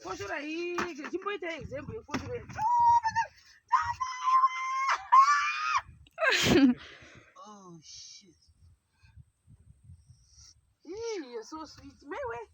Foshora hii chimboita example yefoshora. Oh shit. You're so sweet. Maybe.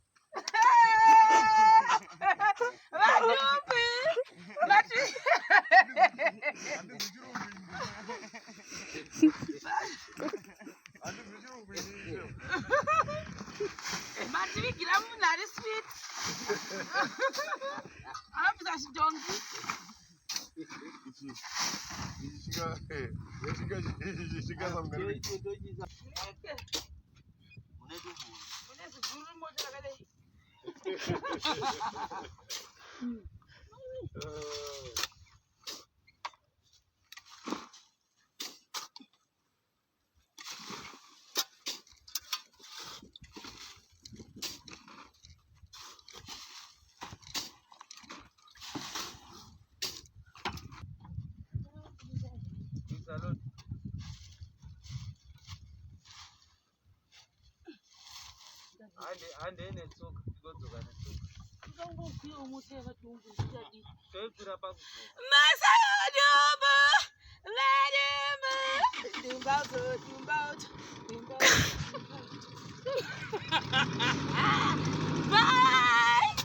Bye.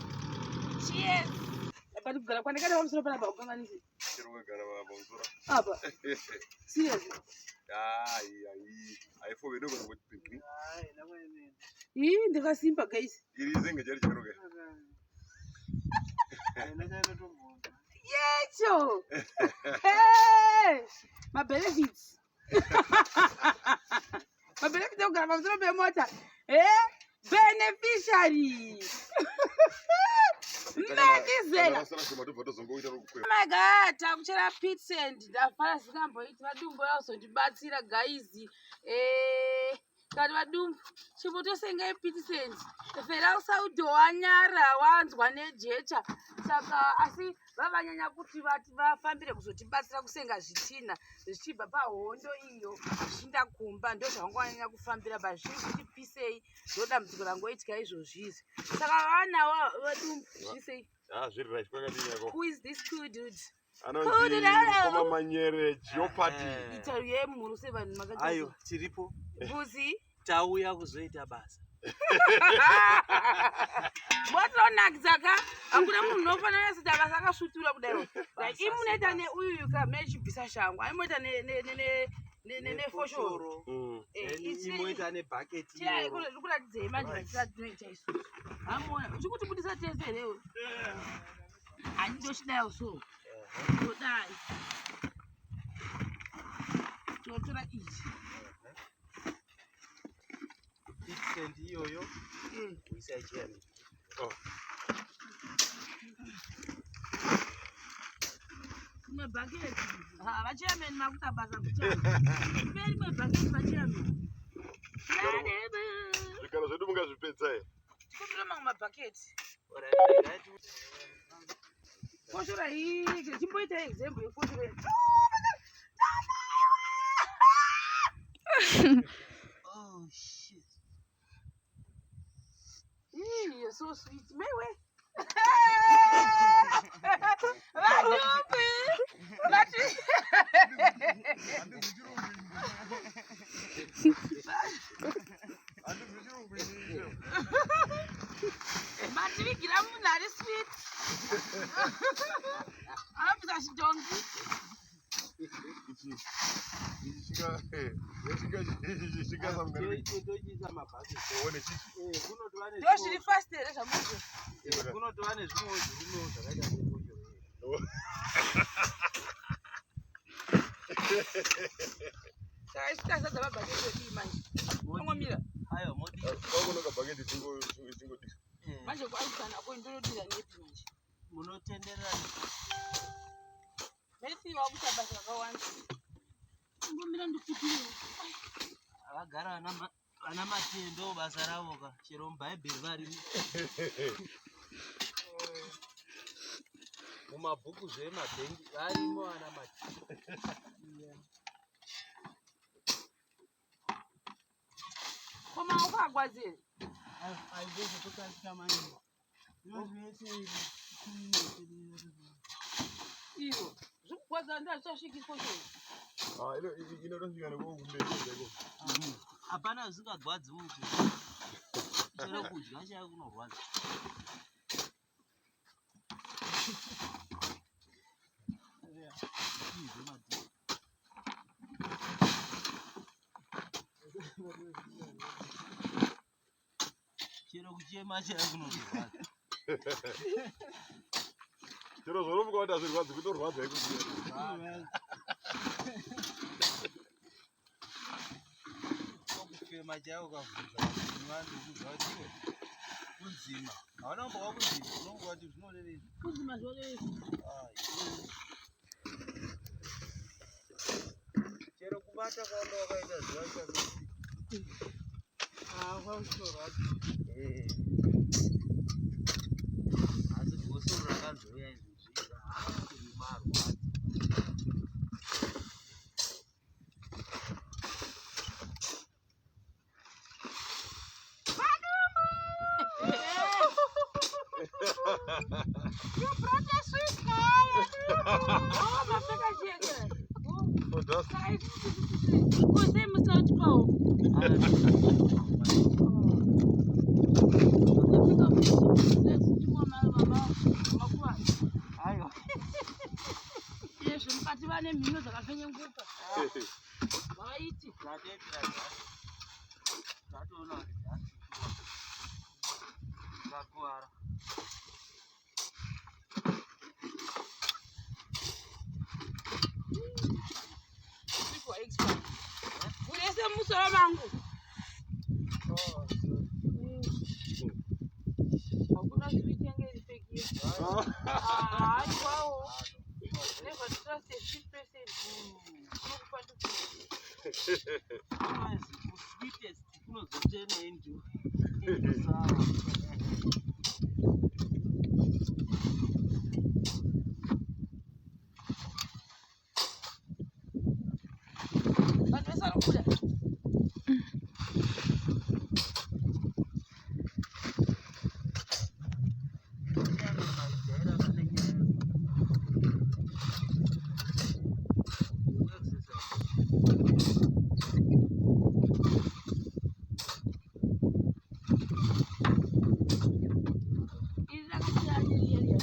Cheers. But you've got to get home so bad about going. Seriously. I forward over with me. The simple guys. It is in the Jerry. Yeah, hey, my benefits. My benefits don't come from the motor. Beneficiary. Oh my God, I'm chera pizza and the first number. It's my doom also to bad see the guys. Kati vadumbu chivotosenga epitisenzi fera usaudhowanyara wanzwa nejecha saka asi vavanyanya kuti vafambire kuzotibatsira kusenga zvitina zvichibva pahondo iyo zvichinda kumba ndo zvavanganyanya kufambira bazviri kuti pisei ndodambudziko rangoitika izvozvizi saka vana vadumbu zvisei who is this cool dude? Koma Manyere Geopathy. Italy yemunhu sevanhu makati. Ayo tiripo. Buzi tauya kuzoita basa. Mwatonakizaka hakuna munhu unofanira kuita basa akasvutura kudai. Like imunoita neuyu kamechibvisa shangu, aimoita nefoshoro. Imoita nebucket. Kuratidzei manje vatinoita isu. Hamuna, uchikutibudisa tese here. Handindochidayo so. Todai. Totora ichi. Stand iyoyo. Uisa cheni. Oh. My bucket. Vachairman makuta basa kuchama. Very my bucket vachairman. Zvikaro zvedu mungazvipedza here. Tikupira mamwe bucket. Foshora hii chimboita example yefoshora. Oh shit. You're so sweet. Maybe. Vagara vana matendo basa ravo ka chero mubhaibheri varimo. Mumabhuku zvemabhengi varimo vana matendo. Koma ukwagwadzira. Aizo kutoshandisa manje. Nozvese izvi. Iwo. Zvokugwadza ndazvichasvikiswa chii? Inotosvika nekumbeko. Hapana zvisingagwadzi muti. Chero kudya chaiwo kunorwadza. Chero kuchema chaiwo kunorwadza. Chero zvoromuka kuti hazvirwadzi kutorwadza ikuziya. Kufema chaiwo kavhunza vantu kuzwa kuti iwe kunzima. Hauna kumboka kunzima, unongowa kuti zvinorevei. Kunzima zvorevei. Chero kubata kwanga wakaita zuva chakati. Kwakutorwadza. Asi gosoro rakazouya izvozvira haasiri marwadza. You brought a sweet guy. Oh, mapfeka jeke. Fantastic. Kuze musauti kwawo. Aiwa. Izvo mukati vane mhino dzakapfenyenguka. Vaiti. Tatoona kuti dzati. Dzakuvara. Urese musoro mangu. Hakuna zvitenge ripeki. Kwawo. Never trust a cheap person. Sweetest kunozotena into. Vanhu vese vanobuda. Iri rakabuda riya.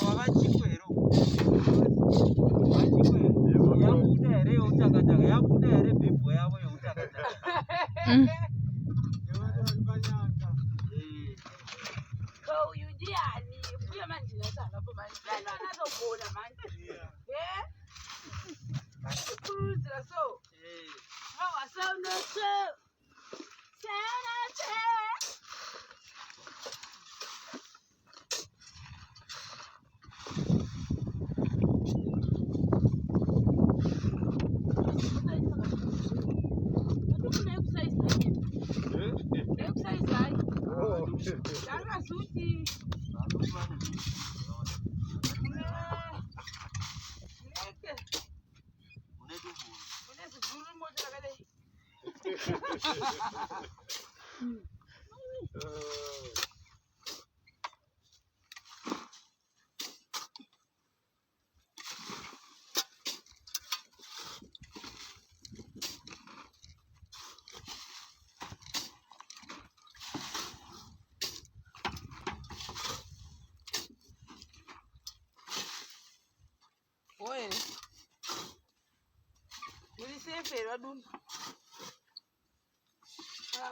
Wakachikwero. Yabuda here yeutakataka. Yabuda here bhibho yavo yeutakataka. Uyu ndiani? Mbuya mandinasana po manje. Dai anazogona manje. Kukurudzira so. Wawasono so. Sana. Zuti. Oye. Muri sefe radum.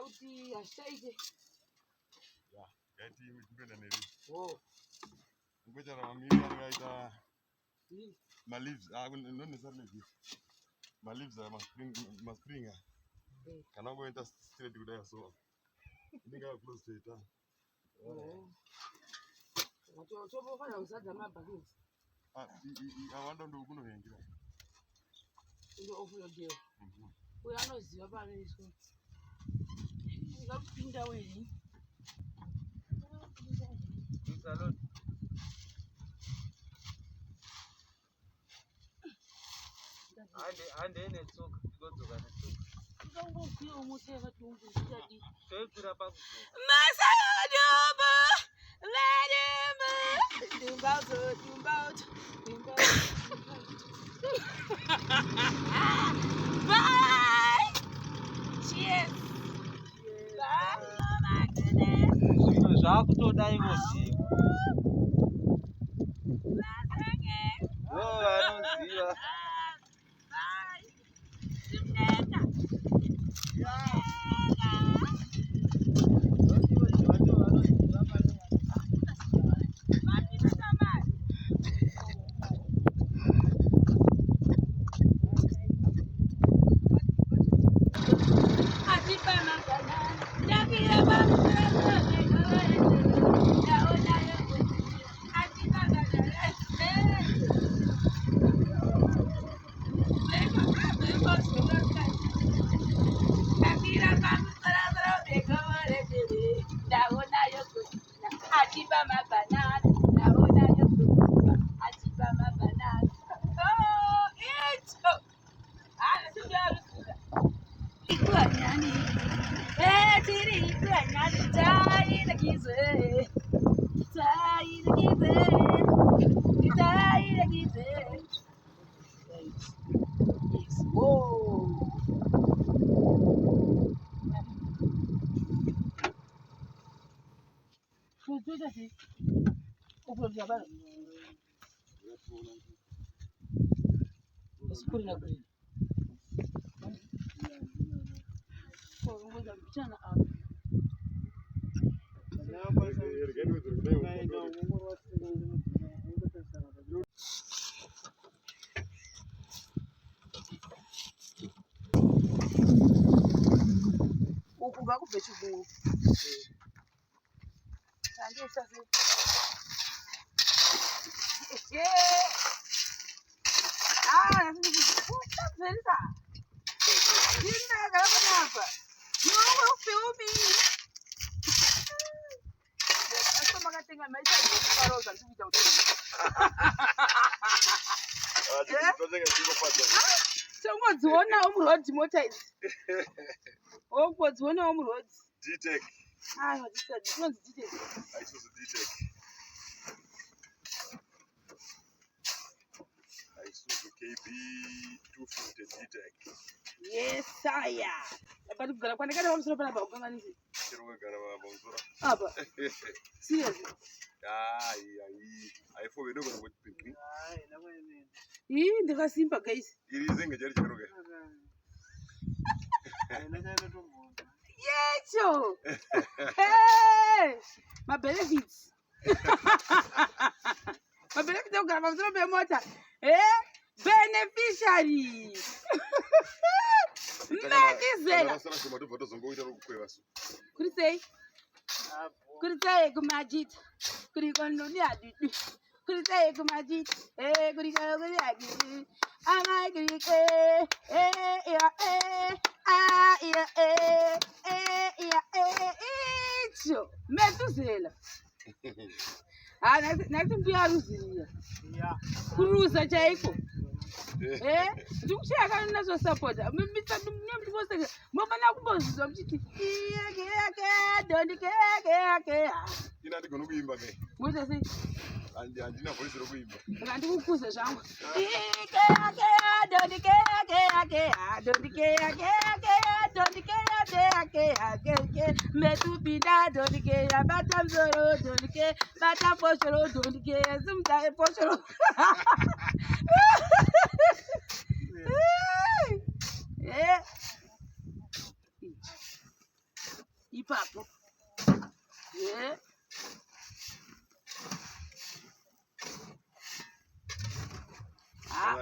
Kuti hashaite. Ya, yaiti kuenda neri. Oh. Ngochara mamiri akaita ma leaves, not necessarily leaves. Ma leaves are ma springa. Kana ngoenda straight kudai so. Ndinga close to it. Oh. Chobo fana usadza mabhaketi. Awanda ndo kunohengera. Ndo ofuna deal. Uya anoziva panoiswa. Ngakupinda wei. Salon. Hande netsoka, tigodzoka netsoka. Ukangoziya umoteka dumbu zvichadi. Toikwira pakuzoka. Masadumbu, madumbu, dumbauzo, dumbauzo, dumbauzo. Bye. Cheers. Bye. Oh my goodness. Zvimwe zvakutodai voziva. Vanoziva. Bye. Simneka. Ungodzionawo murodhi mota idzi. Ungodzionawo murodhi. D-Tech. Dzinonzi D-Tech. Isuzu D-Tech. Isuzu KB 250 D-Tech. Yes, sire. But kugara kwandakada pamusoro panapa kukanganisi. Chero kugara pamusoro. Apa. Seriously. Haifo vedo kana kuti pinki. Ndakasimba guys. Irizenga chari chikaroka. Yecho. Hey! My benefits. My benefits okugara pamusoro pemota. Beneficiary. Medizela. Kuri sei? Kuri sei kumajit. Kuri kononi adudu. Kuri sei kumajit. Kuri kononi adudu. Amai kuri icho. Medizela. Nasimbuya ruziya. Kuruza chaiko. Ndikucheka nazo support. Mimisa ndimvose. Mabana kumbozizwa mchiti. Ina ndigona kuimba ke. Muita sei? Andina voice rokuimba. Ndikukuza zvangu. Metupinda dondikeya bata mzoro dondike bata poshoro dondikeya zumta poshoro. Ipapo.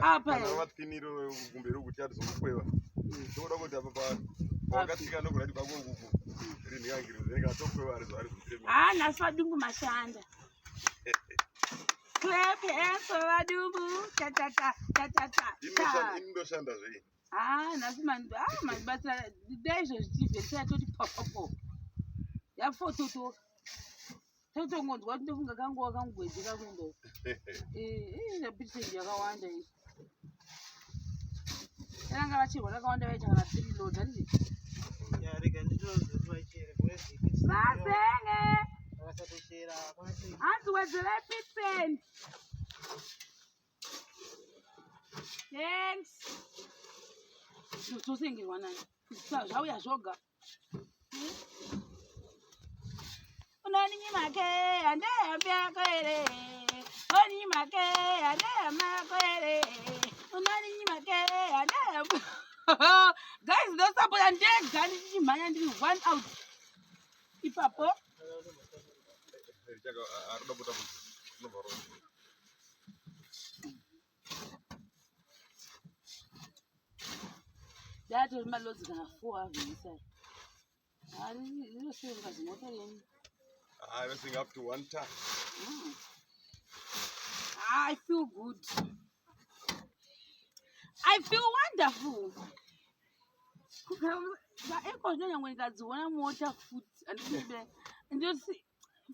Apa vatiniro kumberi kuti atizokukweva toda kuti apa pawakatsika nokurati kwako ukuku rini yangiri zenga tokweva ari kutirema nhasi vadumbu mashanda. Clap hands for vadumbu. indoshanda zvei nhasi mandibatsira daizvozvi tivhesira toti popopo yafototoka totongonzwa kuti ndofunga kangu wakangwedzeka kuenda zapitisendi yakawanda iyi. Tananga vachirwara vakawanda vaita kana 3 loads handiti. Rega nditozi vachere Masenge. vakasatochera kwase. Hanzi wedzera pit sand. Thanks. Tosengerwa nani? Zvauya zvoga. Unoninyimake andeyambako ere. Oninyimake andeyambako ere. Unoninyimake andeyambako. Guys, don't support and take gun in my hand 1 out. Ipapo. That was my loads gonna 4 of inside. I didn't see it was motor in. I was up to 1 ton. I feel good. I feel wonderful. When that's one water food and just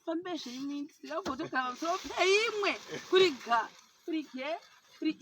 foundation means the photo comes so pay me. Free car, free care, free